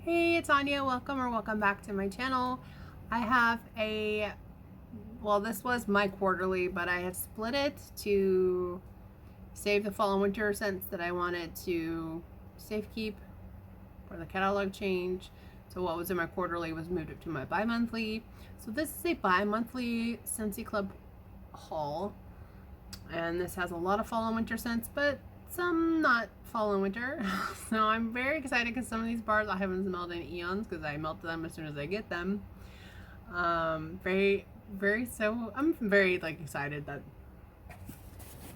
Hey, it's Anya. Welcome back to my channel. I have this was my quarterly, but I have split it to save the fall and winter scents that I wanted to safekeep for the catalog change. So what was in my quarterly was moved up to my bi-monthly. So this is a bi-monthly Scentsy Club haul. And this has a lot of fall and winter scents, but some not fall and winter. So I'm very excited because some of these bars I haven't smelled in eons because I melt them as soon as I get them. I'm very excited that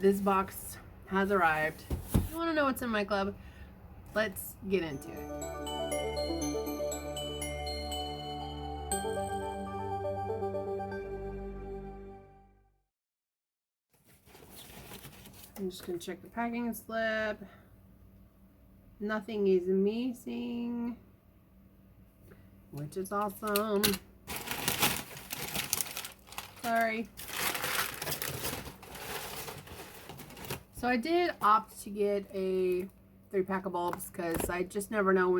this box has arrived. If you want to know what's in my club, let's get into it. I'm just gonna check the packing slip. Nothing is missing, which is awesome. Sorry. So I did opt to get a 3-pack of bulbs because I just never know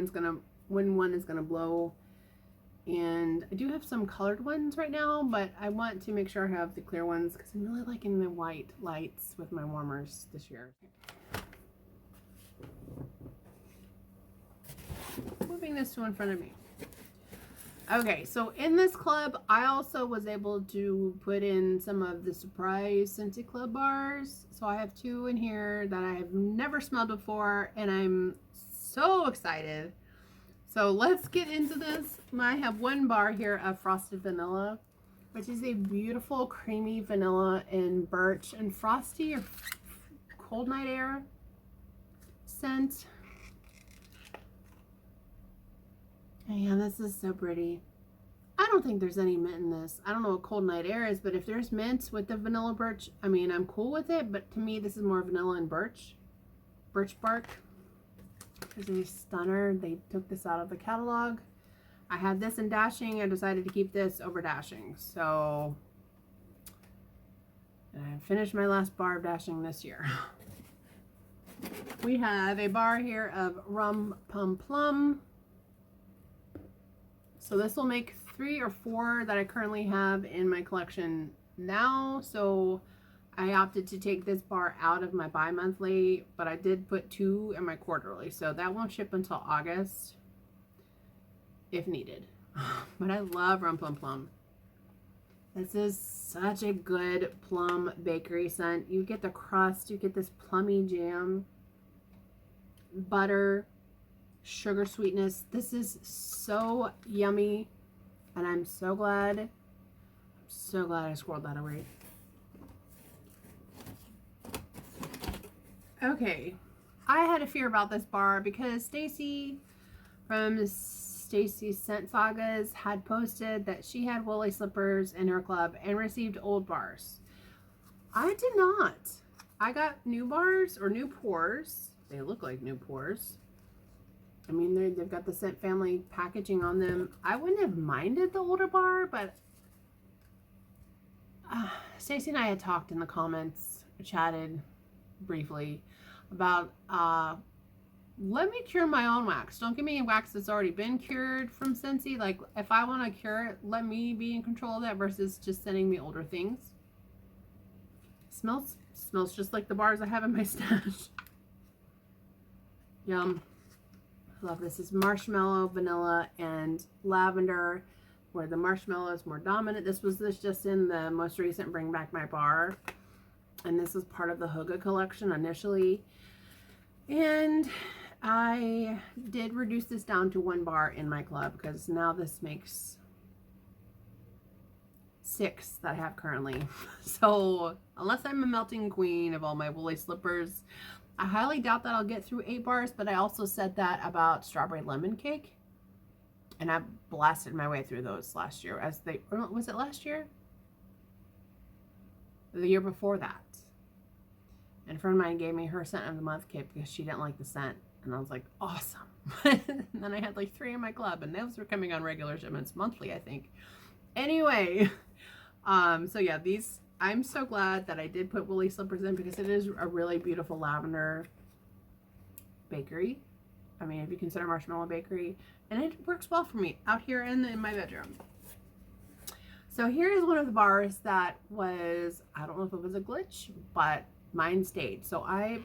when one is gonna blow. And I do have some colored ones right now, but I want to make sure I have the clear ones because I'm really liking the white lights with my warmers this year. Moving this to in front of me. Okay, so in this club, I also was able to put in some of the surprise Scentsy Club bars. So I have 2 in here that I have never smelled before, and I'm so excited. So let's get into this. I have 1 bar here of Frosted Vanilla, which is a beautiful creamy vanilla and birch and frosty or cold night air scent. Yeah, this is so pretty. I don't think there's any mint in this. I don't know what cold night air is, but if there's mint with the vanilla birch, I mean, I'm cool with it, but to me, this is more vanilla and birch bark. This is a stunner. They took this out of the catalog. I had this in Dashing. I decided to keep this over Dashing. So, and I finished my last bar of Dashing this year. We have a bar here of Rum Pum Plum. So this will make 3 or 4 that I currently have in my collection now. So I opted to take this bar out of my bi-monthly, but I did put 2 in my quarterly. So that won't ship until August if needed. But I love Rum Plum Plum. This is such a good plum bakery scent. You get the crust, you get this plummy jam, butter, sugar sweetness. This is so yummy, and I'm so glad I squirreled that away. Okay, I had a fear about this bar because Stacy from Stacy's Scent Sagas had posted that she had woolly slippers in her club and received old bars. I did not. I got new bars or new pours. They look like new pours. I mean, they've got the Scent Family packaging on them. I wouldn't have minded the older bar, but Stacey and I had talked in the comments, chatted briefly about let me cure my own wax. Don't give me a wax that's already been cured from Scentsy. Like, if I want to cure it, let me be in control of that versus just sending me older things. Smells just like the bars I have in my stash. Yum. Love this. Is marshmallow, vanilla, and lavender, where the marshmallow is more dominant. This was just in the most recent Bring Back My Bar, and this was part of the Hygge collection initially. And I did reduce this down to 1 bar in my club because now this makes 6 that I have currently. So unless I'm a melting queen of all my woolly slippers, I highly doubt that I'll get through 8 bars, but I also said that about strawberry lemon cake, and I blasted my way through those last year. Was it last year? The year before that. And a friend of mine gave me her scent of the month kit because she didn't like the scent, and I was like, awesome. And then I had like 3 in my club, and those were coming on regular shipments monthly, I think. Anyway, so yeah, I'm so glad that I did put woolly slippers in because it is a really beautiful lavender bakery. I mean, if you consider Marshmallow Bakery, and it works well for me out here in my bedroom. So here is one of the bars that was, I don't know if it was a glitch, but mine stayed. So I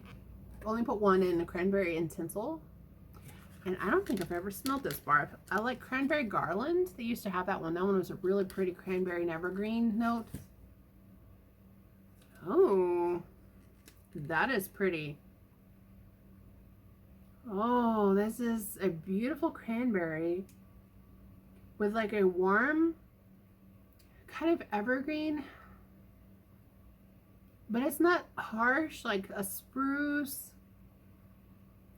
only put one in, a cranberry and tinsel. And I don't think I've ever smelled this bar. I like Cranberry Garland. They used to have that one. That one was a really pretty cranberry and evergreen note. Oh, that is pretty. Oh, this is a beautiful cranberry with like a warm kind of evergreen, but it's not harsh like a spruce.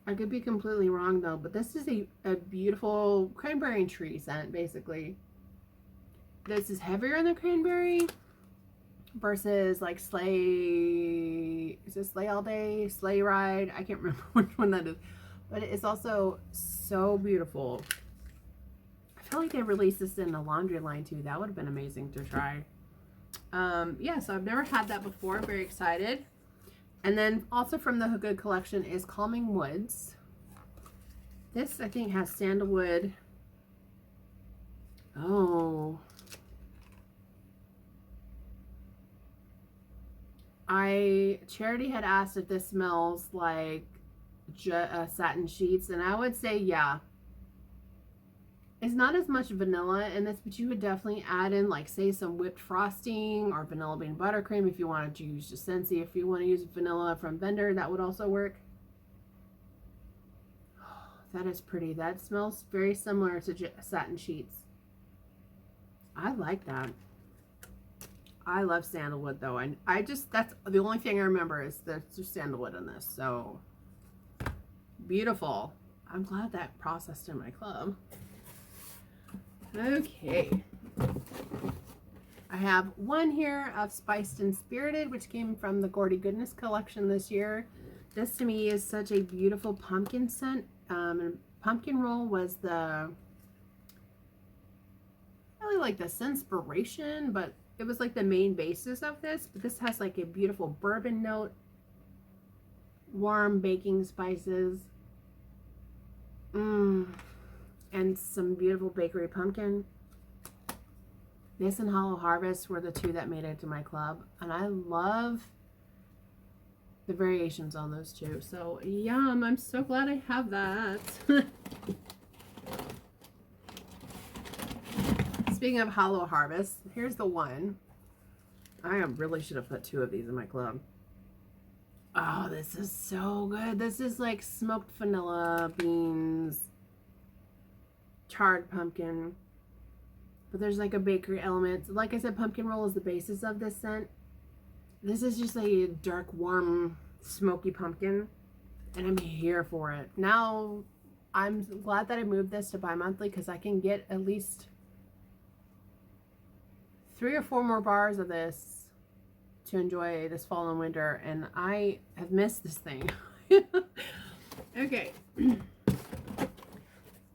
I could be completely wrong though, but this is a beautiful cranberry tree scent basically. This is heavier on the cranberry versus like sleigh, is it sleigh all day, sleigh ride? I can't remember which one that is, but it's also so beautiful. I feel like they released this in a laundry line too. That would have been amazing to try. Yeah, so I've never had that before. I'm very excited. And then also from the Good collection is Calming Woods. This I think has sandalwood. Oh. Charity had asked if this smells like satin sheets, and I would say yeah. It's not as much vanilla in this, but you would definitely add in like say some whipped frosting or vanilla bean buttercream if you wanted to use just Scentsy. If you want to use vanilla from vendor, that would also work. Oh, that is pretty. That smells very similar to satin sheets. I like that. I love sandalwood though, and I just, that's the only thing I remember is there's just sandalwood in this. So beautiful. I'm glad that processed in my club. Okay, I have one here of Spiced and Spirited, which came from the Gordy Goodness collection this year. This to me is such a beautiful pumpkin scent. And pumpkin roll was the, really like the Scenspiration, but it was like the main basis of this. But this has like a beautiful bourbon note, warm baking spices. And some beautiful bakery pumpkin. This and Hollow Harvest were the two that made it to my club, and I love the variations on those two. So yum, I'm so glad I have that. Speaking of Hollow Harvest, here's the one. I really should have put two of these in my club. Oh, this is so good. This is like smoked vanilla beans, charred pumpkin, but there's like a bakery element. Like I said, pumpkin roll is the basis of this scent. This is just a dark, warm, smoky pumpkin, and I'm here for it. Now, I'm glad that I moved this to bi-monthly because I can get at least 3 or 4 more bars of this to enjoy this fall and winter, and I have missed this thing. Okay.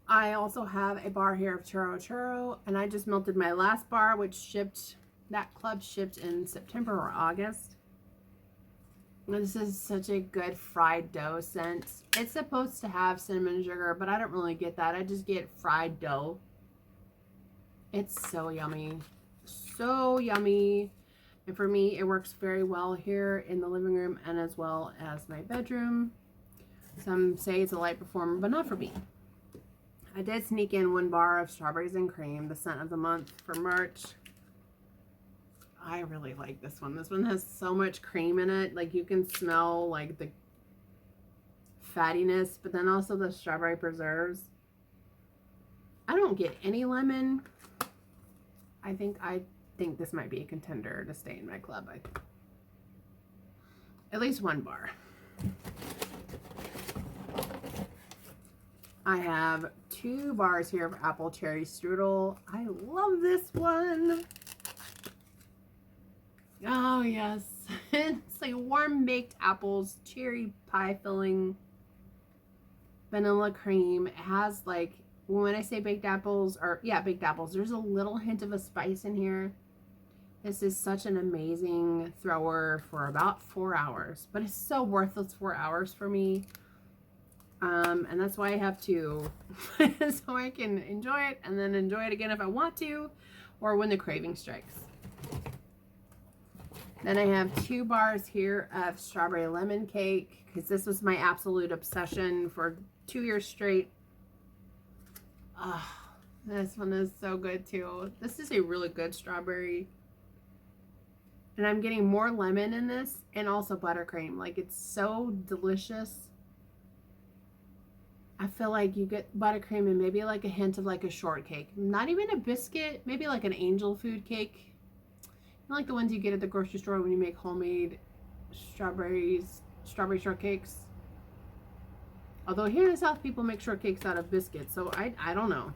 I also have a bar here of Churro Churro, and I just melted my last bar, which shipped, that club shipped in September or August. And this is such a good fried dough scent. It's supposed to have cinnamon sugar, but I don't really get that. I just get fried dough. It's so yummy. So yummy. And for me, it works very well here in the living room and as well as my bedroom. Some say it's a light performer, but not for me. I did sneak in 1 bar of Strawberries and Cream, the scent of the month for March. I really like this one. This one has so much cream in it. Like you can smell like the fattiness, but then also the strawberry preserves. I don't get any lemon. I think this might be a contender to stay in my club. At least 1 bar. I have 2 bars here of Apple Cherry Strudel. I love this one. Oh yes, it's like warm baked apples, cherry pie filling, vanilla cream. It has like, when I say baked apples, or yeah, baked apples, there's a little hint of a spice in here. This is such an amazing thrower for about 4 hours, but it's so worth those 4 hours for me. And that's why I have two. So I can enjoy it and then enjoy it again if I want to, or when the craving strikes. Then I have 2 bars here of strawberry lemon cake, because this was my absolute obsession for 2 years straight. Oh, this one is so good too. This is a really good strawberry. And I'm getting more lemon in this and also buttercream. Like, it's so delicious. I feel like you get buttercream and maybe like a hint of like a shortcake. Not even a biscuit, maybe like an angel food cake. Not like the ones you get at the grocery store when you make homemade strawberry shortcakes. Although here in the South, people make shortcakes out of biscuits, so I don't know.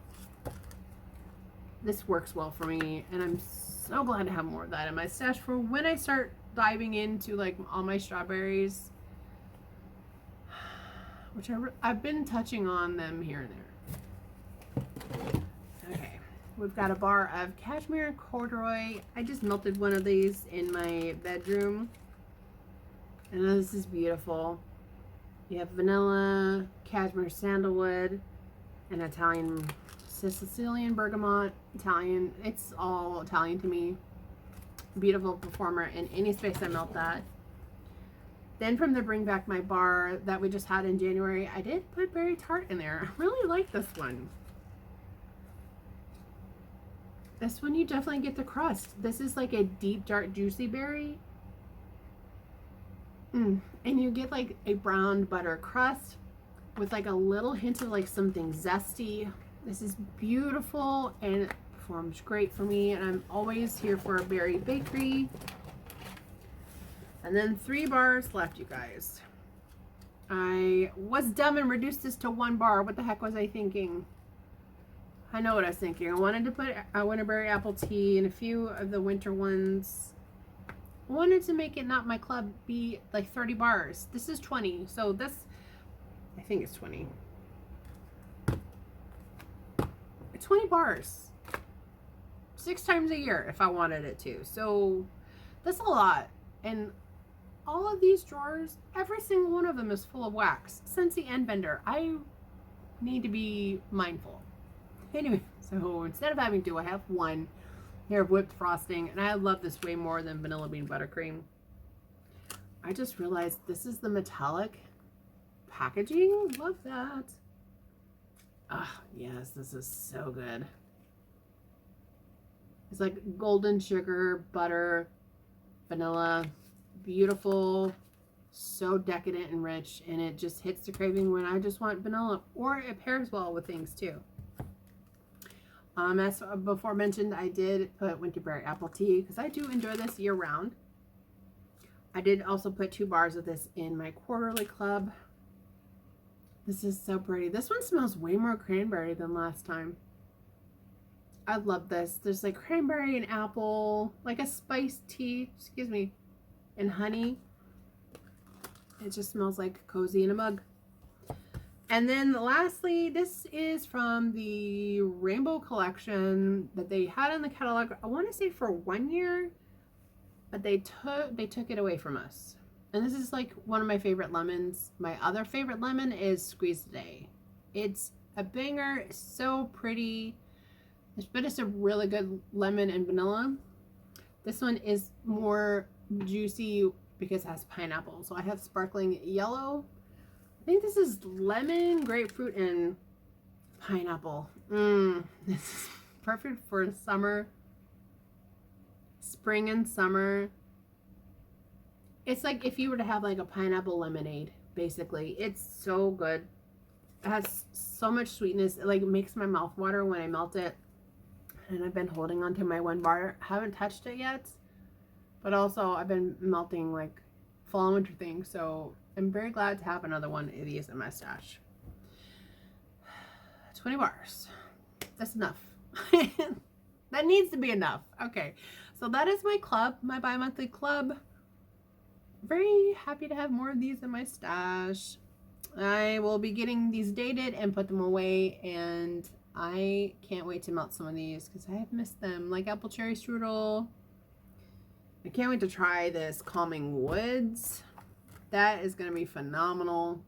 This works well for me, and I'm so glad to have more of that in my stash for when I start diving into like all my strawberries, which I've been touching on them here and there. Okay, we've got a bar of cashmere corduroy. I just melted one of these in my bedroom, and this is beautiful. You have vanilla, cashmere sandalwood, and Italian, Sicilian bergamot, Italian. It's all Italian to me. Beautiful performer in any space I melt that. Then from the Bring Back My bar that we just had in January, I did put berry tart in there. I really like this one. This one you definitely get the crust. This is like a deep, dark, juicy berry. And you get like a brown butter crust with like a little hint of like something zesty. This is beautiful and performs great for me, and I'm always here for a berry bakery. And then 3 bars left, you guys. I was dumb and reduced this to 1 bar. What the heck was I thinking? I know what I was thinking. I wanted to put a winterberry apple tea and a few of the winter ones. I wanted to make it not my club be like 30 bars. This is 20. So this, I think it's 20. 20 bars. 6 times a year if I wanted it to. So that's a lot. And all of these drawers, every single one of them is full of wax. Scentsy and Bender. I need to be mindful. Anyway, so instead of having 2, I have 1 here of whipped frosting, and I love this way more than vanilla bean buttercream. I just realized this is the metallic packaging. Love that. Ah, yes, this is so good. It's like golden sugar, butter, vanilla, beautiful, so decadent and rich, and it just hits the craving when I just want vanilla, or it pairs well with things too. As before mentioned, I did put winterberry apple tea because I do enjoy this year round. I did also put 2 bars of this in my quarterly club. This is so pretty. This one smells way more cranberry than last time. I love this. There's like cranberry and apple, like a spiced tea, excuse me, and honey. It just smells like cozy in a mug. And then lastly, this is from the Rainbow collection that they had in the catalog, I want to say for 1 year, but they took it away from us. And this is like one of my favorite lemons. My other favorite lemon is Squeeze Today. It's a banger, so pretty. But it's a really good lemon and vanilla. This one is more juicy because it has pineapple. So I have sparkling yellow. I think this is lemon, grapefruit, and pineapple. This is perfect for summer, spring and summer. It's like if you were to have like a pineapple lemonade, basically. It's so good. It has so much sweetness. It like makes my mouth water when I melt it. And I've been holding on to my 1 bar. Haven't touched it yet. But also I've been melting like fall and winter things. So I'm very glad to have another one of these in my stash. 20 bars. That's enough. That needs to be enough. Okay. So that is my club, my bi-monthly club. Very happy to have more of these in my stash. I will be getting these dated and put them away, and I can't wait to melt some of these because I have missed them, like apple cherry strudel. I can't wait to try this Calming Woods. That is going to be phenomenal.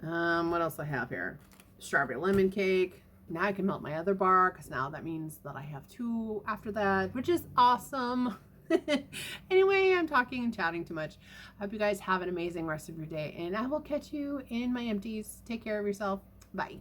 What else I have here? Strawberry lemon cake. Now I can melt my other bar because now that means that I have 2 after that, which is awesome. Anyway, I'm talking and chatting too much. I hope you guys have an amazing rest of your day, and I will catch you in my empties. Take care of yourself. Bye.